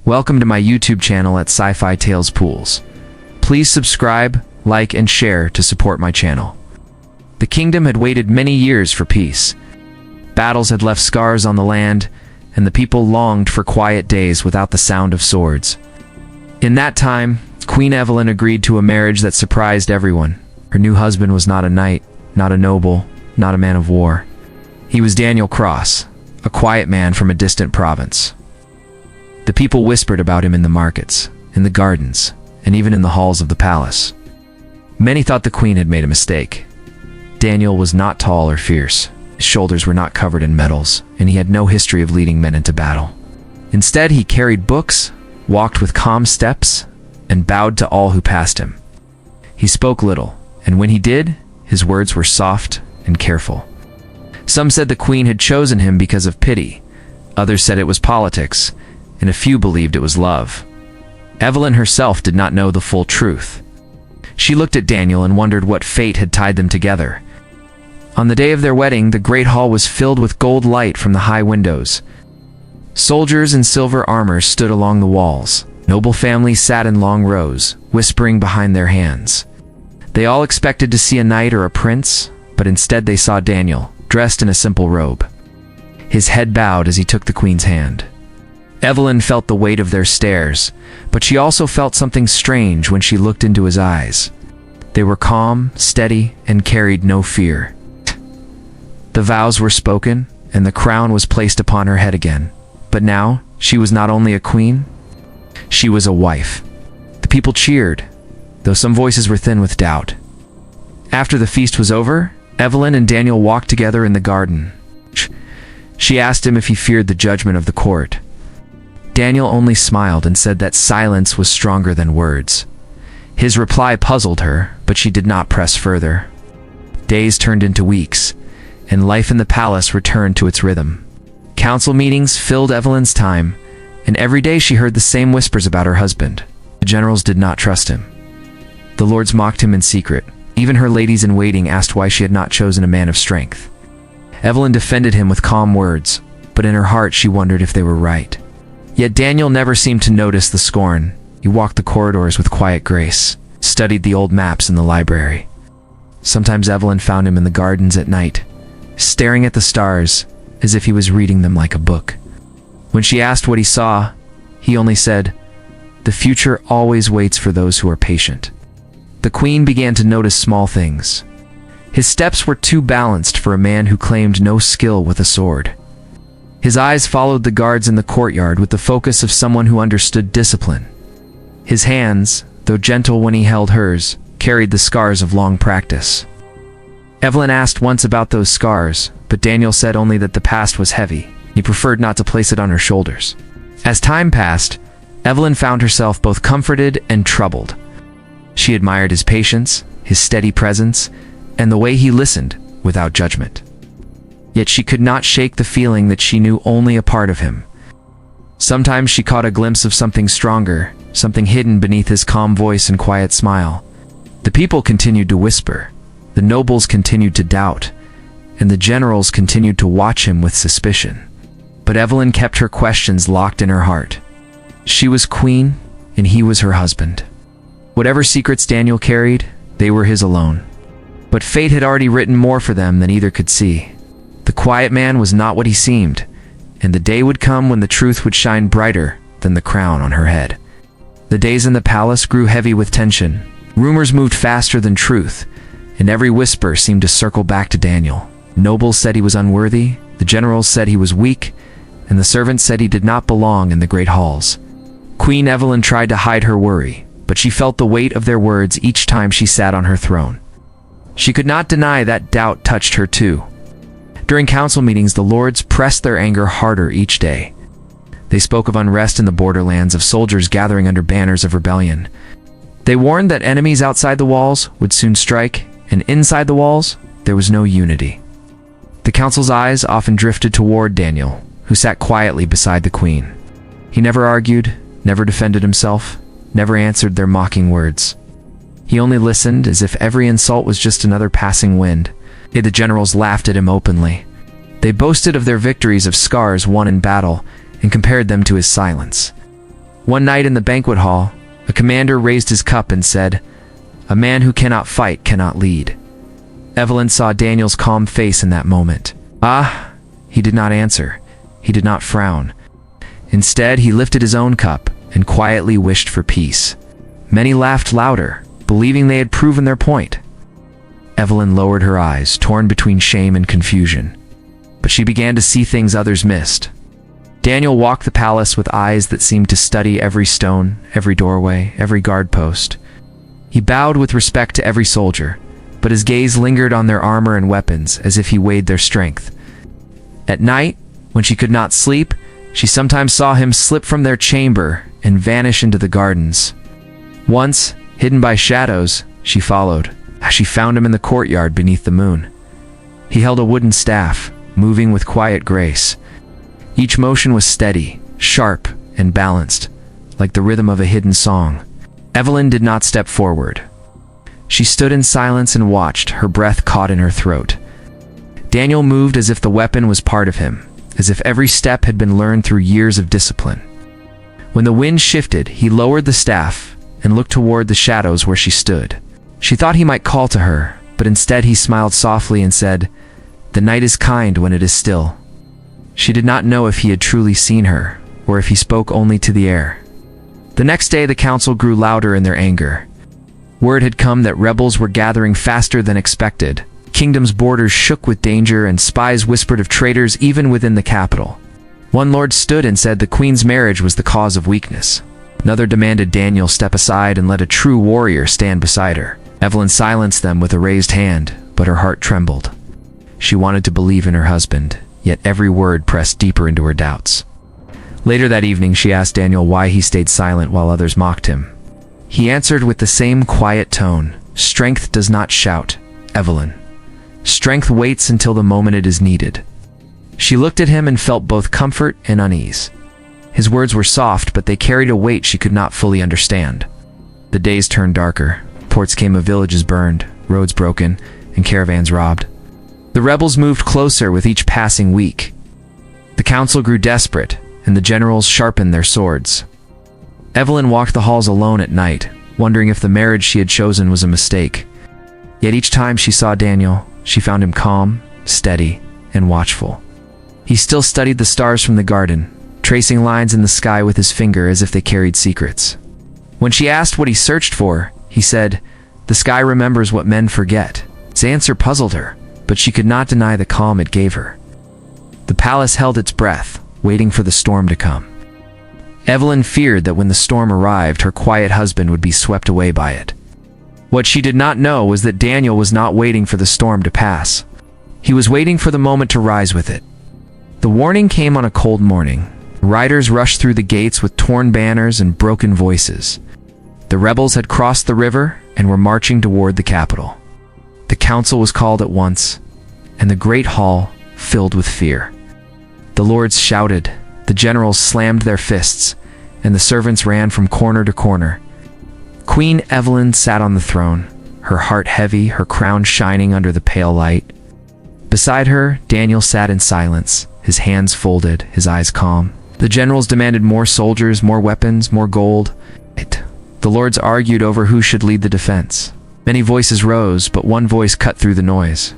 Welcome to my YouTube channel at Sci-Fi Tales Pools. Please subscribe, like, and share to support my channel. The kingdom had waited many years for peace. Battles had left scars on the land, and the people longed for quiet days without the sound of swords. In that time, Queen Evelyn agreed to a marriage that surprised everyone. Her new husband was not a knight, not a noble, not a man of war. He was Daniel Cross, a quiet man from a distant province. The people whispered about him in the markets, in the gardens, and even in the halls of the palace. Many thought the queen had made a mistake. Daniel was not tall or fierce. His shoulders were not covered in medals, and he had no history of leading men into battle. Instead, he carried books, walked with calm steps, and bowed to all who passed him. He spoke little, and when he did, his words were soft and careful. Some said the queen had chosen him because of pity. Others said it was politics, and a few believed it was love. Evelyn herself did not know the full truth. She looked at Daniel and wondered what fate had tied them together. On the day of their wedding, the great hall was filled with gold light from the high windows. Soldiers in silver armor stood along the walls. Noble families sat in long rows, whispering behind their hands. They all expected to see a knight or a prince, but instead they saw Daniel, dressed in a simple robe. His head bowed as he took the queen's hand. Evelyn felt the weight of their stares, but she also felt something strange when she looked into his eyes. They were calm, steady, and carried no fear. The vows were spoken, and the crown was placed upon her head again. But now, she was not only a queen, she was a wife. The people cheered, though some voices were thin with doubt. After the feast was over, Evelyn and Daniel walked together in the garden. She asked him if he feared the judgment of the court. Daniel only smiled and said that silence was stronger than words. His reply puzzled her, but she did not press further. Days turned into weeks, and life in the palace returned to its rhythm. Council meetings filled Evelyn's time, and every day she heard the same whispers about her husband. The generals did not trust him. The lords mocked him in secret. Even her ladies-in-waiting asked why she had not chosen a man of strength. Evelyn defended him with calm words, but in her heart she wondered if they were right. Yet Daniel never seemed to notice the scorn. He walked the corridors with quiet grace, studied the old maps in the library. Sometimes Evelyn found him in the gardens at night, staring at the stars as if he was reading them like a book. When she asked what he saw, he only said, "The future always waits for those who are patient." The queen began to notice small things. His steps were too balanced for a man who claimed no skill with a sword. His eyes followed the guards in the courtyard with the focus of someone who understood discipline. His hands, though gentle when he held hers, carried the scars of long practice. Evelyn asked once about those scars, but Daniel said only that the past was heavy. He preferred not to place it on her shoulders. As time passed, Evelyn found herself both comforted and troubled. She admired his patience, his steady presence, and the way he listened without judgment. Yet she could not shake the feeling that she knew only a part of him. Sometimes she caught a glimpse of something stronger, something hidden beneath his calm voice and quiet smile. The people continued to whisper, the nobles continued to doubt, and the generals continued to watch him with suspicion. But Evelyn kept her questions locked in her heart. She was queen, and he was her husband. Whatever secrets Daniel carried, they were his alone. But fate had already written more for them than either could see. The quiet man was not what he seemed, and the day would come when the truth would shine brighter than the crown on her head. The days in the palace grew heavy with tension. Rumors moved faster than truth, and every whisper seemed to circle back to Daniel. Nobles said he was unworthy, the generals said he was weak, and the servants said he did not belong in the great halls. Queen Evelyn tried to hide her worry, but she felt the weight of their words each time she sat on her throne. She could not deny that doubt touched her too. During council meetings, the lords pressed their anger harder each day. They spoke of unrest in the borderlands, of soldiers gathering under banners of rebellion. They warned that enemies outside the walls would soon strike, and inside the walls, there was no unity. The council's eyes often drifted toward Daniel, who sat quietly beside the queen. He never argued, never defended himself, never answered their mocking words. He only listened, as if every insult was just another passing wind. The generals laughed at him openly. They boasted of their victories, of scars won in battle, and compared them to his silence. One night in the banquet hall, a commander raised his cup and said, "A man who cannot fight cannot lead." Evelyn saw Daniel's calm face in that moment. Ah, he did not answer. He did not frown. Instead, he lifted his own cup and quietly wished for peace. Many laughed louder, believing they had proven their point. Evelyn lowered her eyes, torn between shame and confusion. But she began to see things others missed. Daniel walked the palace with eyes that seemed to study every stone, every doorway, every guard post. He bowed with respect to every soldier, but his gaze lingered on their armor and weapons as if he weighed their strength. At night, when she could not sleep, she sometimes saw him slip from their chamber and vanish into the gardens. Once, hidden by shadows, she followed, as she found him in the courtyard beneath the moon. He held a wooden staff, moving with quiet grace. Each motion was steady, sharp, and balanced, like the rhythm of a hidden song. Evelyn did not step forward. She stood in silence and watched, her breath caught in her throat. Daniel moved as if the weapon was part of him, as if every step had been learned through years of discipline. When the wind shifted, he lowered the staff and looked toward the shadows where she stood. She thought he might call to her, but instead he smiled softly and said, "The night is kind when it is still." She did not know if he had truly seen her, or if he spoke only to the air. The next day the council grew louder in their anger. Word had come that rebels were gathering faster than expected. Kingdom's borders shook with danger, and spies whispered of traitors even within the capital. One lord stood and said the queen's marriage was the cause of weakness. Another demanded Daniel step aside and let a true warrior stand beside her. Evelyn silenced them with a raised hand, but her heart trembled. She wanted to believe in her husband, yet every word pressed deeper into her doubts. Later that evening, she asked Daniel why he stayed silent while others mocked him. He answered with the same quiet tone, "Strength does not shout, Evelyn. Strength waits until the moment it is needed." She looked at him and felt both comfort and unease. His words were soft, but they carried a weight she could not fully understand. The days turned darker. Reports came of villages burned, roads broken, and caravans robbed. The rebels moved closer with each passing week. The council grew desperate, and the generals sharpened their swords. Evelyn walked the halls alone at night, wondering if the marriage she had chosen was a mistake. Yet each time she saw Daniel, she found him calm, steady, and watchful. He still studied the stars from the garden, tracing lines in the sky with his finger as if they carried secrets. When she asked what he searched for, he said, "The sky remembers what men forget." His answer puzzled her, but she could not deny the calm it gave her. The palace held its breath, waiting for the storm to come. Evelyn feared that when the storm arrived, her quiet husband would be swept away by it. What she did not know was that Daniel was not waiting for the storm to pass. He was waiting for the moment to rise with it. The warning came on a cold morning. Riders rushed through the gates with torn banners and broken voices. The rebels had crossed the river and were marching toward the capital. The council was called at once, and the great hall filled with fear. The lords shouted, the generals slammed their fists, and the servants ran from corner to corner. Queen Evelyn sat on the throne, her heart heavy, her crown shining under the pale light. Beside her, Daniel sat in silence, his hands folded, his eyes calm. The generals demanded more soldiers, more weapons, more gold. The lords argued over who should lead the defense. Many voices rose, but one voice cut through the noise.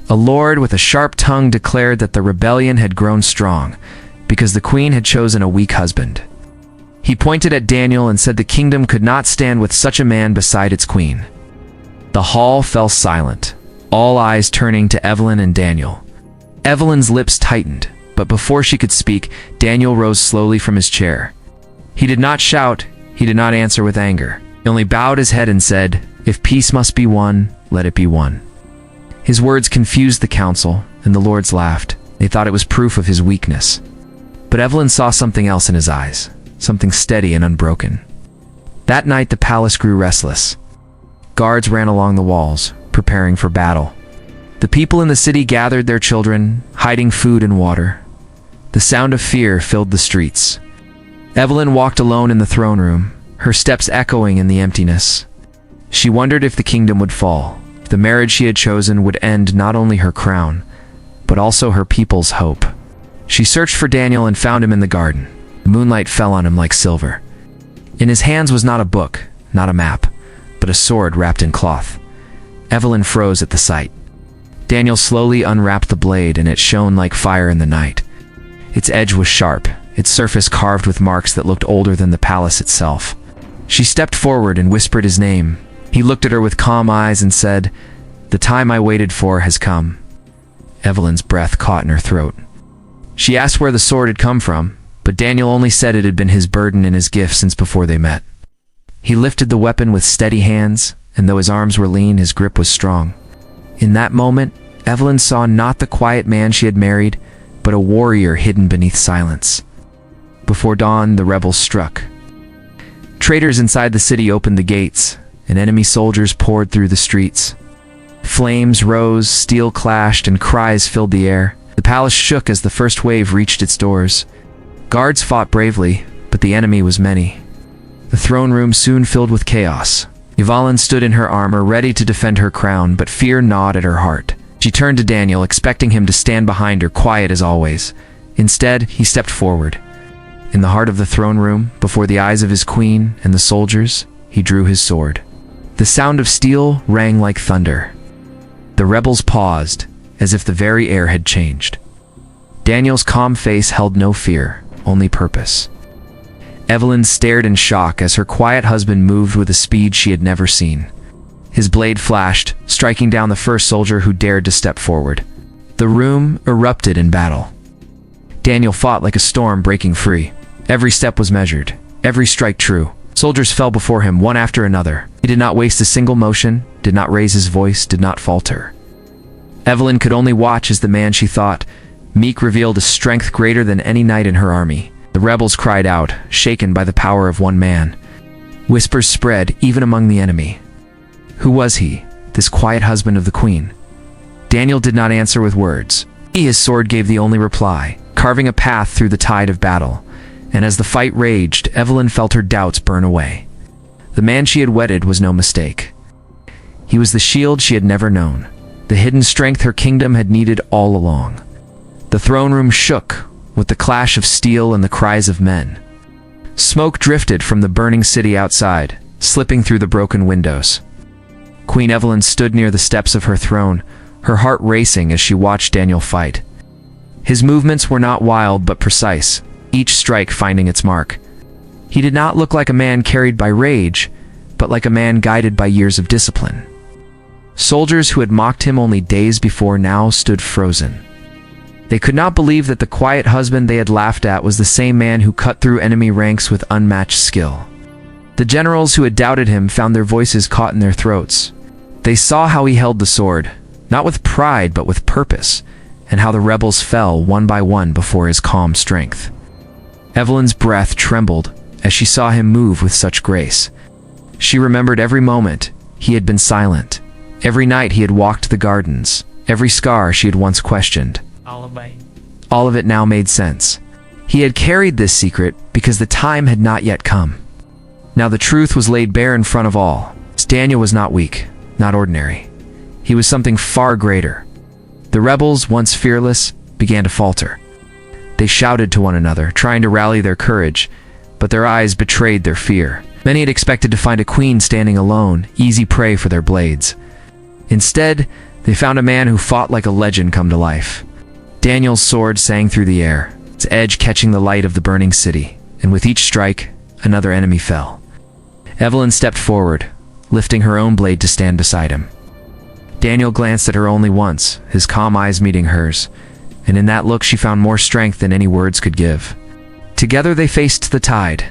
A lord with a sharp tongue declared that the rebellion had grown strong, because the queen had chosen a weak husband. He pointed at Daniel and said the kingdom could not stand with such a man beside its queen. The hall fell silent, all eyes turning to Evelyn and Daniel. Evelyn's lips tightened, but before she could speak, Daniel rose slowly from his chair. He did not shout, he did not answer with anger. He only bowed his head and said, "If peace must be won, let it be won." His words confused the council, and the lords laughed. They thought it was proof of his weakness. But Evelyn saw something else in his eyes, something steady and unbroken. That night the palace grew restless. Guards ran along the walls, preparing for battle. The people in the city gathered their children, hiding food and water. The sound of fear filled the streets. Evelyn walked alone in the throne room, her steps echoing in the emptiness. She wondered if the kingdom would fall, if the marriage she had chosen would end not only her crown, but also her people's hope. She searched for Daniel and found him in the garden. The moonlight fell on him like silver. In his hands was not a book, not a map, but a sword wrapped in cloth. Evelyn froze at the sight. Daniel slowly unwrapped the blade, and it shone like fire in the night. Its edge was sharp, its surface carved with marks that looked older than the palace itself. She stepped forward and whispered his name. He looked at her with calm eyes and said, "The time I waited for has come." Evelyn's breath caught in her throat. She asked where the sword had come from, but Daniel only said it had been his burden and his gift since before they met. He lifted the weapon with steady hands, and though his arms were lean, his grip was strong. In that moment, Evelyn saw not the quiet man she had married, but a warrior hidden beneath silence. Before dawn, the rebels struck. Traitors inside the city opened the gates, and enemy soldiers poured through the streets. Flames rose, steel clashed, and cries filled the air. The palace shook as the first wave reached its doors. Guards fought bravely, but the enemy was many. The throne room soon filled with chaos. Evelyn stood in her armor, ready to defend her crown, but fear gnawed at her heart. She turned to Daniel, expecting him to stand behind her, quiet as always. Instead, he stepped forward. In the heart of the throne room, before the eyes of his queen and the soldiers, he drew his sword. The sound of steel rang like thunder. The rebels paused, as if the very air had changed. Daniel's calm face held no fear, only purpose. Evelyn stared in shock as her quiet husband moved with a speed she had never seen. His blade flashed, striking down the first soldier who dared to step forward. The room erupted in battle. Daniel fought like a storm breaking free. Every step was measured, every strike true. Soldiers fell before him, one after another. He did not waste a single motion, did not raise his voice, did not falter. Evelyn could only watch as the man she thought meek revealed a strength greater than any knight in her army. The rebels cried out, shaken by the power of one man. Whispers spread even among the enemy. Who was he, this quiet husband of the queen? Daniel did not answer with words. His sword gave the only reply, carving a path through the tide of battle. And as the fight raged, Evelyn felt her doubts burn away. The man she had wedded was no mistake. He was the shield she had never known, the hidden strength her kingdom had needed all along. The throne room shook with the clash of steel and the cries of men. Smoke drifted from the burning city outside, slipping through the broken windows. Queen Evelyn stood near the steps of her throne, her heart racing as she watched Daniel fight. His movements were not wild but precise, each strike finding its mark. He did not look like a man carried by rage, but like a man guided by years of discipline. Soldiers who had mocked him only days before now stood frozen. They could not believe that the quiet husband they had laughed at was the same man who cut through enemy ranks with unmatched skill. The generals who had doubted him found their voices caught in their throats. They saw how he held the sword, not with pride but with purpose, and how the rebels fell one by one before his calm strength. Evelyn's breath trembled as she saw him move with such grace. She remembered every moment he had been silent, every night he had walked the gardens, every scar she had once questioned. All of it now made sense. He had carried this secret because the time had not yet come. Now the truth was laid bare in front of all. Daniel was not weak, not ordinary. He was something far greater. The rebels, once fearless, began to falter. They shouted to one another, trying to rally their courage, but their eyes betrayed their fear. Many had expected to find a queen standing alone, easy prey for their blades. Instead, they found a man who fought like a legend come to life. Daniel's sword sang through the air, its edge catching the light of the burning city, and with each strike, another enemy fell. Evelyn stepped forward, lifting her own blade to stand beside him. Daniel glanced at her only once, his calm eyes meeting hers, and in that look she found more strength than any words could give. Together they faced the tide.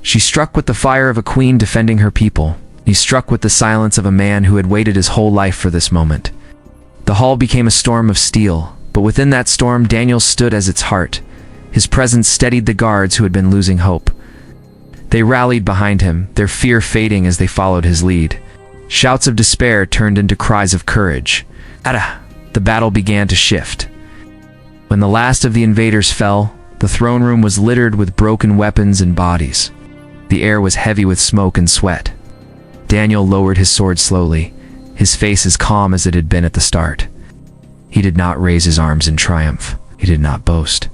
She struck with the fire of a queen defending her people. He struck with the silence of a man who had waited his whole life for this moment. The hall became a storm of steel, but within that storm Daniel stood as its heart. His presence steadied the guards who had been losing hope. They rallied behind him, their fear fading as they followed his lead. Shouts of despair turned into cries of courage. The battle began to shift. When the last of the invaders fell, the throne room was littered with broken weapons and bodies. The air was heavy with smoke and sweat. Daniel lowered his sword slowly, his face as calm as it had been at the start. He did not raise his arms in triumph. He did not boast.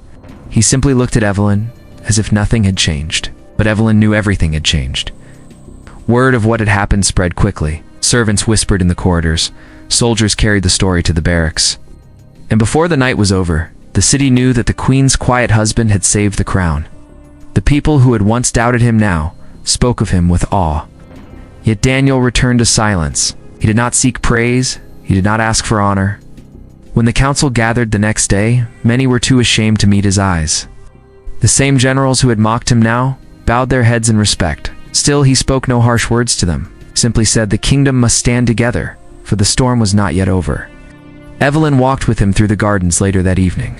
He simply looked at Evelyn as if nothing had changed. But Evelyn knew everything had changed. Word of what had happened spread quickly. Servants whispered in the corridors. Soldiers carried the story to the barracks. And before the night was over, the city knew that the queen's quiet husband had saved the crown. The people who had once doubted him now spoke of him with awe. Yet Daniel returned to silence. He did not seek praise. He did not ask for honor. When the council gathered the next day, many were too ashamed to meet his eyes. The same generals who had mocked him now bowed their heads in respect. Still, he spoke no harsh words to them, simply said the kingdom must stand together, for the storm was not yet over. Evelyn walked with him through the gardens later that evening.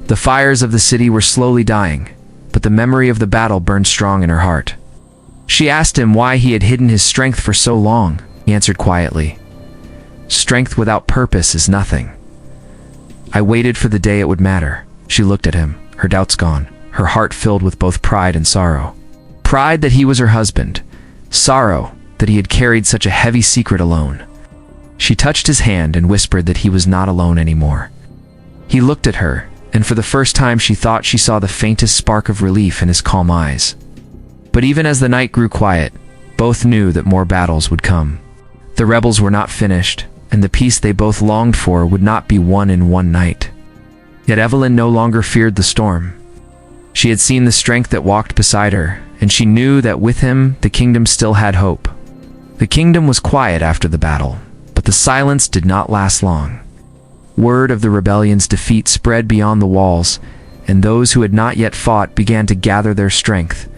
The fires of the city were slowly dying, but the memory of the battle burned strong in her heart. She asked him why he had hidden his strength for so long. He answered quietly, "Strength without purpose is nothing. I waited for the day it would matter." She looked at him, her doubts gone, her heart filled with both pride and sorrow. Pride that he was her husband, sorrow that he had carried such a heavy secret alone. She touched his hand and whispered that he was not alone anymore. He looked at her, and for the first time she thought she saw the faintest spark of relief in his calm eyes. But even as the night grew quiet, both knew that more battles would come. The rebels were not finished, and the peace they both longed for would not be won in one night. Yet Evelyn no longer feared the storm. She had seen the strength that walked beside her, and she knew that with him the kingdom still had hope. The kingdom was quiet after the battle, but the silence did not last long. Word of the rebellion's defeat spread beyond the walls, and those who had not yet fought began to gather their strength.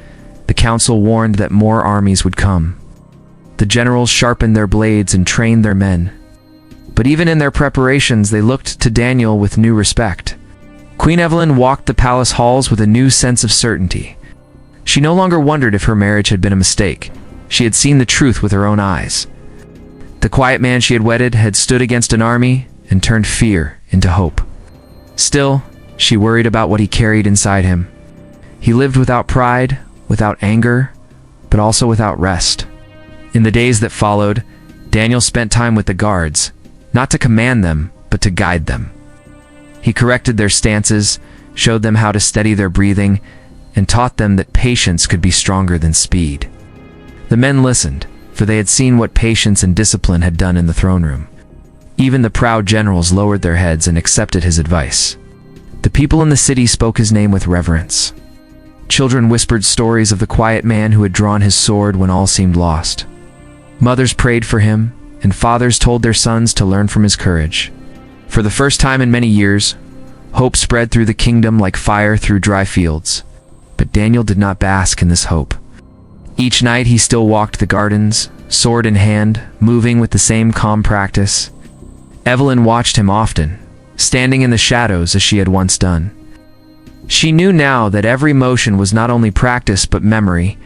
The council warned that more armies would come. The generals sharpened their blades and trained their men. But even in their preparations, they looked to Daniel with new respect. Queen Evelyn walked the palace halls with a new sense of certainty. She no longer wondered if her marriage had been a mistake. She had seen the truth with her own eyes. The quiet man she had wedded had stood against an army and turned fear into hope. Still, she worried about what he carried inside him. He lived without pride, without anger, but also without rest. In the days that followed, Daniel spent time with the guards, not to command them, but to guide them. He corrected their stances, showed them how to steady their breathing, and taught them that patience could be stronger than speed. The men listened, for they had seen what patience and discipline had done in the throne room. Even the proud generals lowered their heads and accepted his advice. The people in the city spoke his name with reverence. Children whispered stories of the quiet man who had drawn his sword when all seemed lost. Mothers prayed for him, and fathers told their sons to learn from his courage. For the first time in many years, hope spread through the kingdom like fire through dry fields. But Daniel did not bask in this hope. Each night he still walked the gardens, sword in hand, moving with the same calm practice. Evelyn watched him often, standing in the shadows as she had once done. She knew now that every motion was not only practice but memory.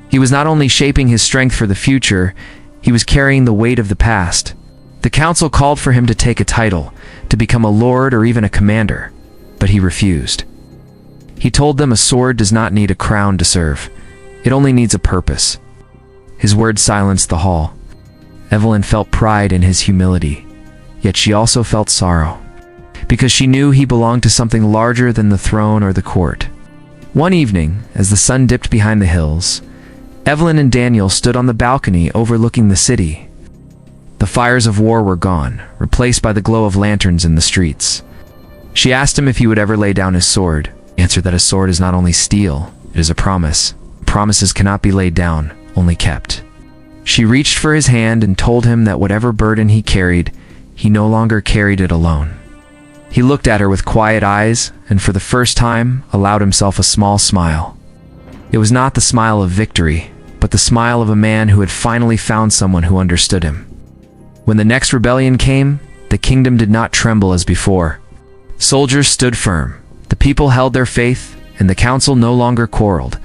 He was not only shaping his strength for the future, he was carrying the weight of the past. The council called for him to take a title, to become a lord or even a commander, but he refused. He told them a sword does not need a crown to serve. It only needs a purpose. His words silenced the hall. Evelyn felt pride in his humility, yet she also felt sorrow, because she knew he belonged to something larger than the throne or the court. One evening, as the sun dipped behind the hills, Evelyn and Daniel stood on the balcony overlooking the city. The fires of war were gone, replaced by the glow of lanterns in the streets. She asked him if he would ever lay down his sword. He answered that a sword is not only steel, it is a promise. Promises cannot be laid down, only kept. She reached for his hand and told him that whatever burden he carried, he no longer carried it alone. He looked at her with quiet eyes, and for the first time, allowed himself a small smile. It was not the smile of victory, but the smile of a man who had finally found someone who understood him. When the next rebellion came, the kingdom did not tremble as before. Soldiers stood firm, the people held their faith, and the council no longer quarreled.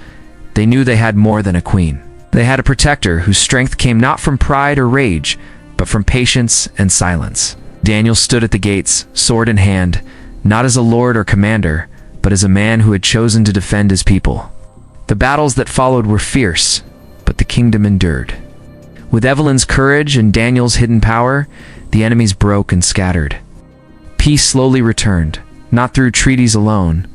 They knew they had more than a queen. They had a protector whose strength came not from pride or rage, but from patience and silence. Daniel stood at the gates, sword in hand, not as a lord or commander, but as a man who had chosen to defend his people. The battles that followed were fierce, but the kingdom endured. With Evelyn's courage and Daniel's hidden power, the enemies broke and scattered. Peace slowly returned, not through treaties alone,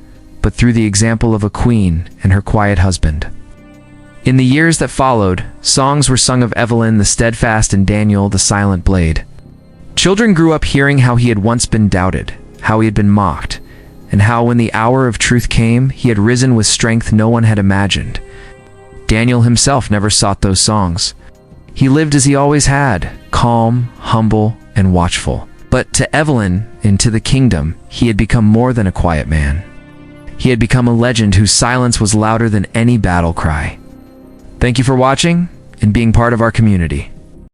but through the example of a queen and her quiet husband. In the years that followed, songs were sung of Evelyn the steadfast and Daniel the silent blade. Children grew up hearing how he had once been doubted, how he had been mocked, and how when the hour of truth came, he had risen with strength no one had imagined. Daniel himself never sought those songs. He lived as he always had, calm, humble, and watchful. But to Evelyn and to the kingdom, he had become more than a quiet man. He had become a legend whose silence was louder than any battle cry. Thank you for watching and being part of our community.